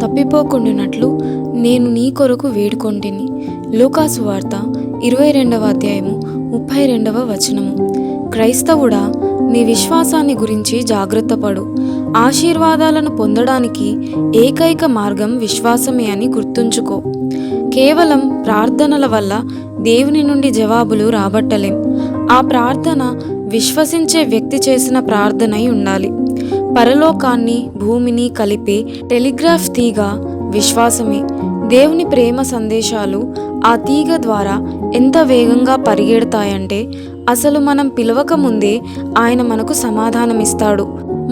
తప్పిపోకుండునట్లు నేను నీ కొరకు వేడుకొంటిని. లూకాసు వార్త 22వ అధ్యాయము 32వ వచనము. క్రైస్తవుడా, నీ విశ్వాసాన్ని గురించి జాగ్రత్తపడు. ఆశీర్వాదాలను పొందడానికి ఏకైక మార్గం విశ్వాసమే అని గుర్తుంచుకో. కేవలం ప్రార్థనల వల్ల దేవుని నుండి జవాబులు రాబట్టలేం. ఆ ప్రార్థన విశ్వసించే వ్యక్తి చేసిన ప్రార్థనై ఉండాలి. పరలోకాన్ని భూమిని కలిపే టెలిగ్రాఫ్ తీగ విశ్వాసమే. దేవుని ప్రేమ సందేశాలు ఆ తీగ ద్వారా ఎంత వేగంగా పరిగెడతాయంటే అసలు మనం పిలవక ముందే ఆయన మనకు సమాధానమిస్తాడు.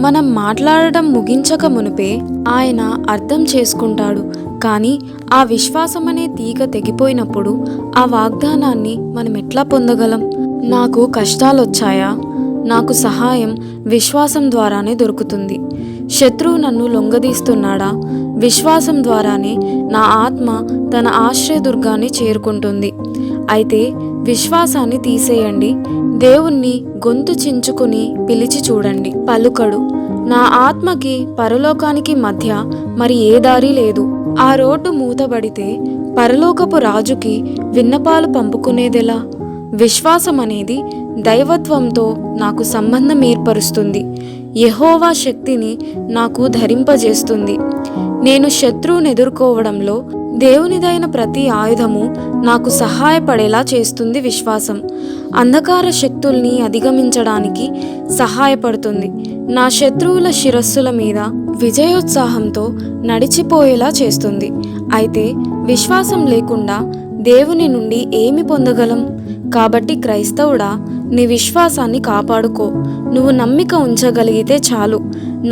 మనం మాట్లాడటం ముగించక మునిపే ఆయన అర్థం చేసుకుంటాడు. కానీ ఆ విశ్వాసం అనే తీగ తెగిపోయినప్పుడు ఆ వాగ్దానాన్ని మనం ఎట్లా పొందగలం? నాకు కష్టాలొచ్చాయా? నాకు సహాయం విశ్వాసం ద్వారానే దొరుకుతుంది. శత్రువు నన్ను లొంగదీస్తున్నాడా? విశ్వాసం ద్వారానే నా ఆత్మ తన ఆశ్రయదుర్గాన్ని చేరుకుంటుంది. అయితే విశ్వాసాన్ని తీసేయండి. దేవుణ్ణి గొంతు చించుకుని పిలిచి చూడండి. పలుకడు. నా ఆత్మకి పరలోకానికి మధ్య మరి ఏ దారి లేదు. ఆ రోడ్డు మూతబడితే పరలోకపు రాజుకి విన్నపాలు పంపుకునేదెలా? విశ్వాసం అనేది దైవత్వంతో నాకు సంబంధం ఏర్పరుస్తుంది. యెహోవా శక్తిని నాకు ధరింపజేస్తుంది. నేను శత్రువుని ఎదుర్కోవడంలో దేవునిదైన ప్రతి ఆయుధము నాకు సహాయపడేలా చేస్తుంది. విశ్వాసం అంధకార శక్తుల్ని అధిగమించడానికి సహాయపడుతుంది. నా శత్రువుల శిరస్సుల మీద విజయోత్సాహంతో నడిచిపోయేలా చేస్తుంది. అయితే విశ్వాసం లేకుండా దేవుని నుండి ఏమి పొందగలం? కాబట్టి క్రైస్తవుడా, నీ విశ్వాసాన్ని కాపాడుకో. నువ్వు నమ్మిక ఉంచగలిగితే చాలు.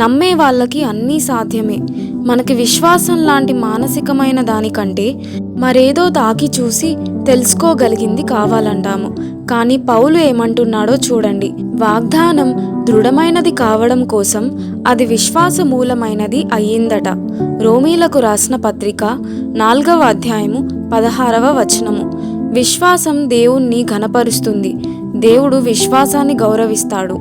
నమ్మే వాళ్ళకి అన్నీ సాధ్యమే. మనకి విశ్వాసం లాంటి మానసికమైన దానికంటే మరేదో తాకి చూసి తెలుసుకోగలిగింది కావాలంటాము. కానీ పౌలు ఏమంటున్నాడో చూడండి. వాగ్దానం దృఢమైనది కావడం కోసం అది విశ్వాస మూలమైనది అయ్యిందట. రోమీలకు రాసిన పత్రిక 4వ అధ్యాయము 16వ వచనము. విశ్వాసం దేవుణ్ణి ఘనపరుస్తుంది. దేవుడు విశ్వాసాన్ని గౌరవిస్తాడు.